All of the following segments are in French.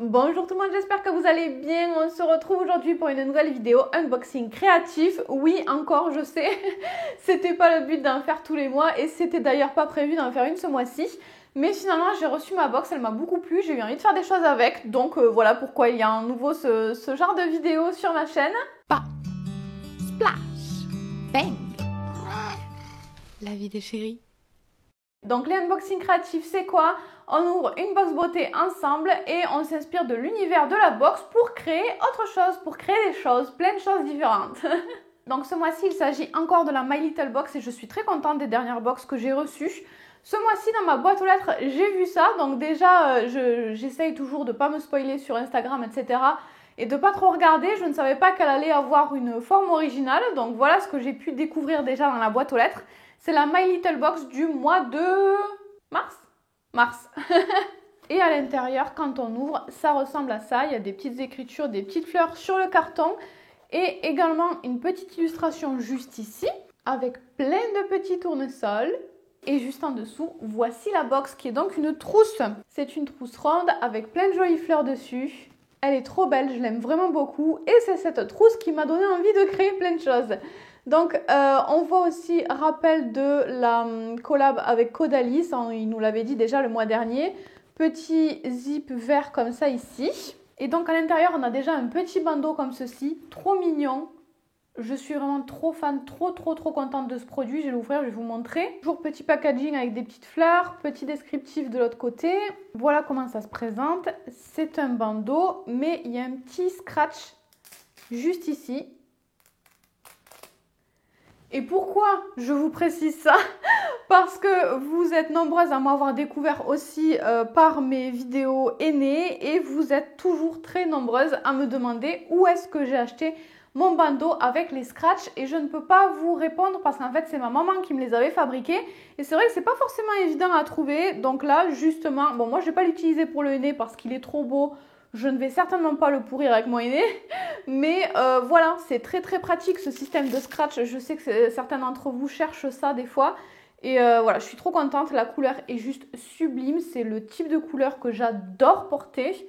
Bonjour tout le monde, j'espère que vous allez bien. On se retrouve aujourd'hui pour une nouvelle vidéo unboxing créatif. Oui, encore, je sais, c'était pas le but d'en faire tous les mois et c'était d'ailleurs pas prévu d'en faire une ce mois-ci. Mais finalement, j'ai reçu ma box, elle m'a beaucoup plu, j'ai eu envie de faire des choses avec. Donc voilà pourquoi il y a un nouveau ce genre de vidéo sur ma chaîne. Pas. Splash. Bang. La vie des chéris. Donc les unboxings créatifs, c'est quoi? On ouvre une box beauté ensemble et on s'inspire de l'univers de la box pour créer autre chose, pour créer des choses, plein de choses différentes. Donc ce mois-ci, il s'agit encore de la My Little Box et je suis très contente des dernières box que j'ai reçues. Ce mois-ci, dans ma boîte aux lettres, j'ai vu ça. Donc déjà, j'essaye toujours de ne pas me spoiler sur Instagram, etc. Et de ne pas trop regarder. Je ne savais pas qu'elle allait avoir une forme originale. Donc voilà ce que j'ai pu découvrir déjà dans la boîte aux lettres. C'est la My Little Box du mois de mars. Et à l'intérieur, quand on ouvre, ça ressemble à ça. Il y a des petites écritures, des petites fleurs sur le carton. Et également une petite illustration juste ici, avec plein de petits tournesols. Et juste en dessous, voici la box qui est donc une trousse. C'est une trousse ronde avec plein de jolies fleurs dessus. Elle est trop belle, je l'aime vraiment beaucoup. Et c'est cette trousse qui m'a donné envie de créer plein de choses. Donc, on voit aussi rappel de la collab avec Caudalie, il nous l'avait dit déjà le mois dernier. Petit zip vert comme ça ici. Et donc, à l'intérieur, on a déjà un petit bandeau comme ceci, trop mignon. Je suis vraiment trop fan, trop contente de ce produit. Je vais l'ouvrir, je vais vous montrer. Toujours petit packaging avec des petites fleurs, petit descriptif de l'autre côté. Voilà comment ça se présente. C'est un bandeau, mais il y a un petit scratch juste ici. Et pourquoi je vous précise ça? Parce que vous êtes nombreuses à m'avoir découvert aussi par mes vidéos aînées et vous êtes toujours très nombreuses à me demander où est-ce que j'ai acheté mon bandeau avec les scratchs et je ne peux pas vous répondre parce qu'en fait c'est ma maman qui me les avait fabriqués et c'est vrai que c'est pas forcément évident à trouver. Donc là justement, bon moi je vais pas l'utiliser pour le nez parce qu'il est trop beau. Je ne vais certainement pas le pourrir avec mon aîné, mais voilà, c'est très pratique ce système de scratch. Je sais que certains d'entre vous cherchent ça des fois. Et voilà, je suis trop contente, la couleur est juste sublime. C'est le type de couleur que j'adore porter.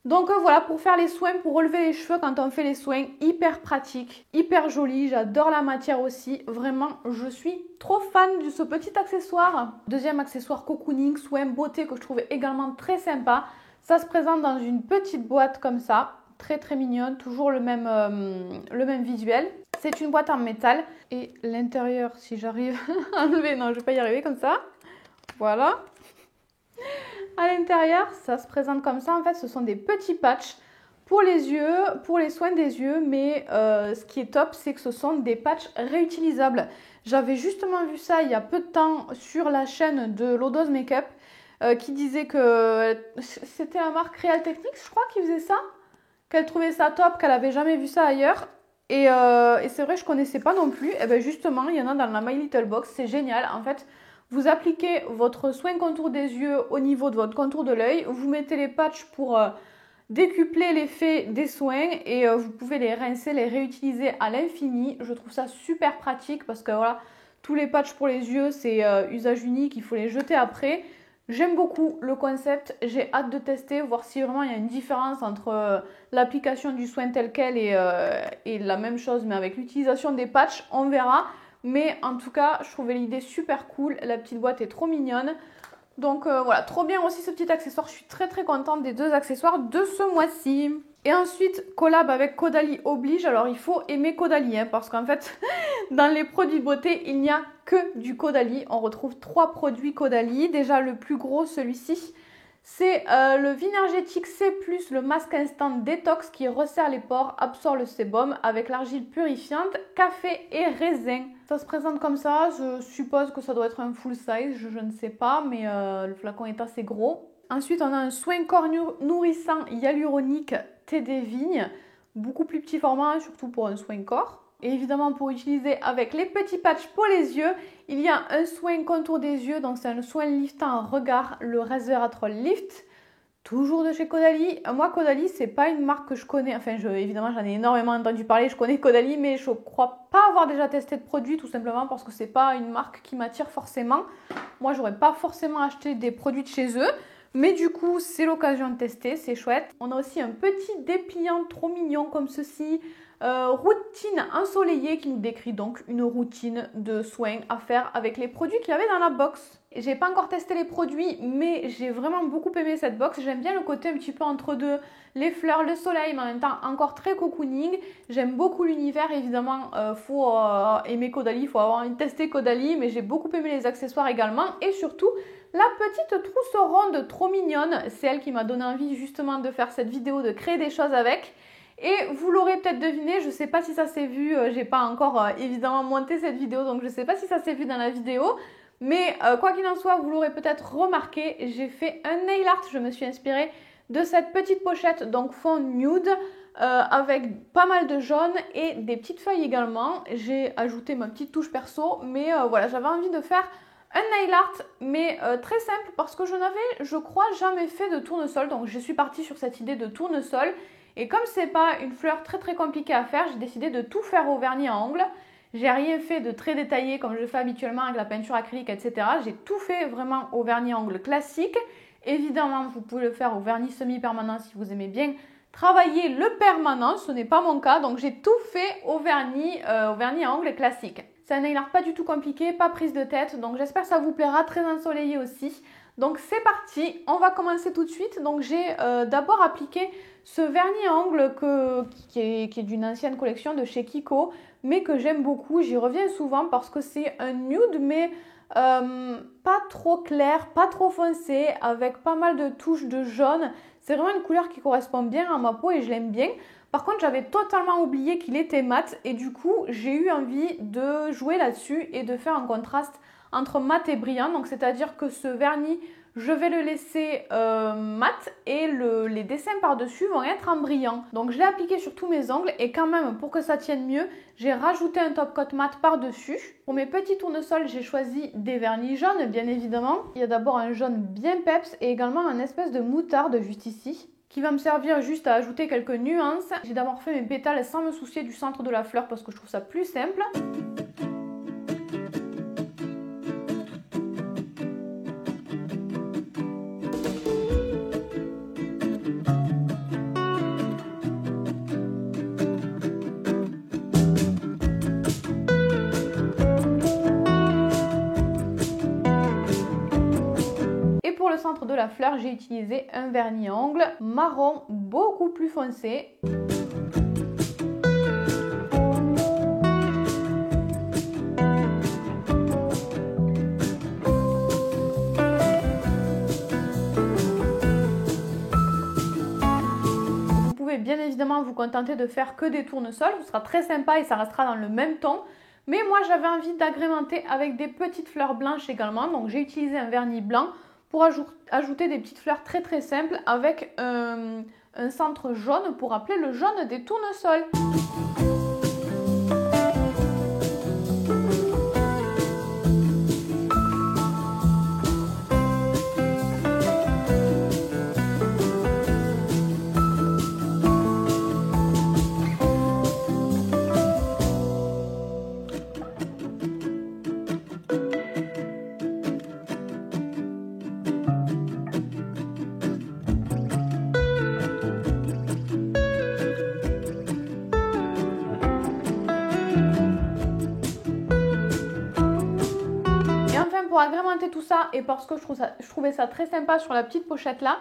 Donc voilà, pour faire les soins, pour relever les cheveux quand on fait les soins, hyper pratique, hyper joli. J'adore la matière aussi. Vraiment, je suis trop fan de ce petit accessoire. Deuxième accessoire cocooning, soin beauté que je trouvais également très sympa. Ça se présente dans une petite boîte comme ça, très mignonne, toujours le même visuel. C'est une boîte en métal et l'intérieur, si j'arrive à enlever, non je ne vais pas y arriver comme ça, voilà. À l'intérieur, ça se présente comme ça, en fait ce sont des petits patchs pour les yeux, pour les soins des yeux, mais ce qui est top, c'est que ce sont des patchs réutilisables. J'avais justement vu ça il y a peu de temps sur la chaîne de Lodos Makeup, qui disait que c'était la marque Real Techniques, je crois, qui faisait ça, qu'elle trouvait ça top, qu'elle n'avait jamais vu ça ailleurs. Et c'est vrai, je ne connaissais pas non plus. Et bien justement, il y en a dans la My Little Box, c'est génial. En fait, vous appliquez votre soin contour des yeux au niveau de votre contour de l'œil. Vous mettez les patchs pour décupler l'effet des soins et vous pouvez les rincer, les réutiliser à l'infini. Je trouve ça super pratique parce que voilà, tous les patchs pour les yeux, c'est usage unique, il faut les jeter après. J'aime beaucoup le concept, j'ai hâte de tester, voir si vraiment il y a une différence entre l'application du soin tel quel et la même chose mais avec l'utilisation des patchs, on verra. Mais en tout cas, je trouvais l'idée super cool, la petite boîte est trop mignonne. Donc voilà, trop bien aussi ce petit accessoire, je suis très contente des deux accessoires de ce mois-ci. Et ensuite, collab avec Caudalie oblige. Alors, il faut aimer Caudalie, hein, parce qu'en fait, dans les produits de beauté, il n'y a que du Caudalie. On retrouve 3 produits Caudalie. Déjà, le plus gros, celui-ci, c'est le Vinergétique C+, le masque instant détox qui resserre les pores, absorbe le sébum avec l'argile purifiante, café et raisin. Ça se présente comme ça. Je suppose que ça doit être un full size, je ne sais pas, mais le flacon est assez gros. Ensuite, on a un soin corps nourrissant hyaluronique thé des vignes, beaucoup plus petit format, surtout pour un soin corps. Et évidemment, pour utiliser avec les petits patchs pour les yeux, il y a un soin contour des yeux, donc c'est un soin liftant regard, le Resveratrol Lift, toujours de chez Caudalie. Moi, Caudalie, c'est pas une marque que je connais, enfin, évidemment, j'en ai énormément entendu parler, je connais Caudalie, mais je crois pas avoir déjà testé de produit, tout simplement parce que c'est pas une marque qui m'attire forcément. Moi, j'aurais pas forcément acheté des produits de chez eux. Mais du coup, c'est l'occasion de tester, c'est chouette. On a aussi un petit dépliant trop mignon comme ceci. Routine ensoleillée qui nous décrit donc une routine de soins à faire avec les produits qu'il y avait dans la box. J'ai pas encore testé les produits, mais j'ai vraiment beaucoup aimé cette box. J'aime bien le côté un petit peu entre deux, les fleurs, le soleil, mais en même temps encore très cocooning. J'aime beaucoup l'univers, évidemment, faut aimer Caudalie, il faut avoir envie de tester Caudalie, mais j'ai beaucoup aimé les accessoires également et surtout la petite trousse ronde trop mignonne. C'est elle qui m'a donné envie justement de faire cette vidéo, de créer des choses avec. Et vous l'aurez peut-être deviné, je ne sais pas si ça s'est vu, j'ai pas encore évidemment monté cette vidéo, donc je ne sais pas si ça s'est vu dans la vidéo. Mais quoi qu'il en soit, vous l'aurez peut-être remarqué, j'ai fait un nail art, je me suis inspirée de cette petite pochette, donc fond nude, avec pas mal de jaune et des petites feuilles également. J'ai ajouté ma petite touche perso, mais voilà, j'avais envie de faire un nail art, mais très simple parce que je n'avais, je crois, jamais fait de tournesol, donc je suis partie sur cette idée de tournesol. Et comme c'est pas une fleur très compliquée à faire, j'ai décidé de tout faire au vernis à ongles. J'ai rien fait de très détaillé comme je fais habituellement avec la peinture acrylique, etc. J'ai tout fait vraiment au vernis à ongles classique. Évidemment, vous pouvez le faire au vernis semi-permanent si vous aimez bien travailler le permanent. Ce n'est pas mon cas, donc j'ai tout fait au vernis à ongles classique. C'est un nail art pas du tout compliqué, pas prise de tête, donc j'espère que ça vous plaira, très ensoleillé aussi. Donc c'est parti, on va commencer tout de suite. Donc j'ai d'abord appliqué ce vernis à ongles qui est d'une ancienne collection de chez Kiko, mais que j'aime beaucoup. J'y reviens souvent parce que c'est un nude, mais pas trop clair, pas trop foncé, avec pas mal de touches de jaune. C'est vraiment une couleur qui correspond bien à ma peau et je l'aime bien. Par contre, j'avais totalement oublié qu'il était mat et du coup, j'ai eu envie de jouer là-dessus et de faire un contraste entre mat et brillant. Donc, c'est-à-dire que ce vernis, je vais le laisser mat et les dessins par-dessus vont être en brillant. Donc, je l'ai appliqué sur tous mes ongles et quand même, pour que ça tienne mieux, j'ai rajouté un top coat mat par-dessus. Pour mes petits tournesols, j'ai choisi des vernis jaunes, bien évidemment. Il y a d'abord un jaune bien peps et également un espèce de moutarde juste ici, qui va me servir juste à ajouter quelques nuances. J'ai d'abord fait mes pétales sans me soucier du centre de la fleur parce que je trouve ça plus simple. Pour le centre de la fleur, j'ai utilisé un vernis à ongles marron beaucoup plus foncé. Vous pouvez bien évidemment vous contenter de faire que des tournesols, ce sera très sympa et ça restera dans le même ton. Mais moi j'avais envie d'agrémenter avec des petites fleurs blanches également, donc j'ai utilisé un vernis blanc pour ajouter des petites fleurs très simples avec un centre jaune pour rappeler le jaune des tournesols. Pour agrémenter tout ça et parce que je trouvais ça très sympa sur la petite pochette là,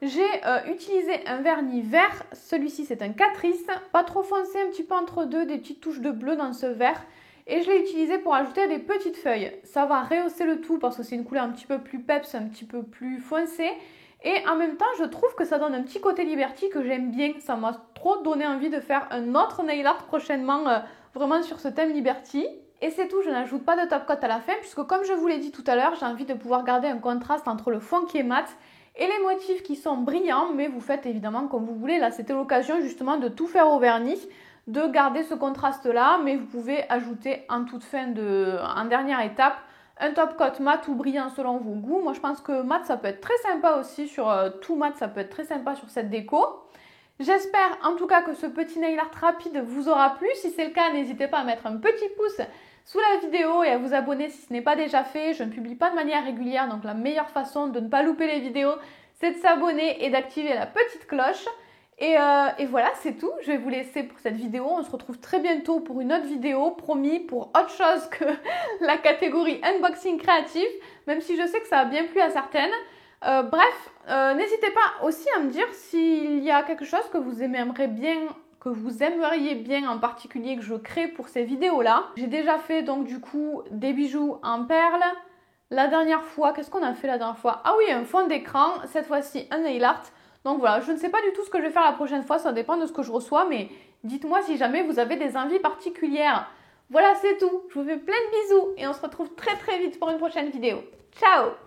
j'ai utilisé un vernis vert. Celui-ci c'est un Catrice, pas trop foncé, un petit peu entre deux, des petites touches de bleu dans ce vert. Et je l'ai utilisé pour ajouter des petites feuilles. Ça va rehausser le tout parce que c'est une couleur un petit peu plus peps, un petit peu plus foncée. Et en même temps, je trouve que ça donne un petit côté Liberty que j'aime bien. Ça m'a trop donné envie de faire un autre nail art prochainement, vraiment sur ce thème Liberty. Et c'est tout, je n'ajoute pas de top coat à la fin puisque comme je vous l'ai dit tout à l'heure, j'ai envie de pouvoir garder un contraste entre le fond qui est mat et les motifs qui sont brillants, mais vous faites évidemment comme vous voulez. Là, c'était l'occasion justement de tout faire au vernis, de garder ce contraste-là, mais vous pouvez ajouter en toute fin en dernière étape, un top coat mat ou brillant selon vos goûts. Moi, je pense que mat, ça peut être très sympa aussi sur tout mat, ça peut être très sympa sur cette déco. J'espère en tout cas que ce petit nail art rapide vous aura plu. Si c'est le cas, n'hésitez pas à mettre un petit pouce sous la vidéo et à vous abonner si ce n'est pas déjà fait. Je ne publie pas de manière régulière, donc la meilleure façon de ne pas louper les vidéos, c'est de s'abonner et d'activer la petite cloche. Et voilà, c'est tout. Je vais vous laisser pour cette vidéo. On se retrouve très bientôt pour une autre vidéo, promis, pour autre chose que la catégorie unboxing créatif, même si je sais que ça a bien plu à certaines. Bref, n'hésitez pas aussi à me dire s'il y a quelque chose que vous aimeriez bien en particulier que je crée pour ces vidéos-là. J'ai déjà fait donc du coup des bijoux en perles. La dernière fois, qu'est-ce qu'on a fait la dernière fois? Ah oui, un fond d'écran, cette fois-ci un nail art. Donc voilà, je ne sais pas du tout ce que je vais faire la prochaine fois, ça dépend de ce que je reçois, mais dites-moi si jamais vous avez des envies particulières. Voilà, c'est tout. Je vous fais plein de bisous et on se retrouve très très vite pour une prochaine vidéo. Ciao!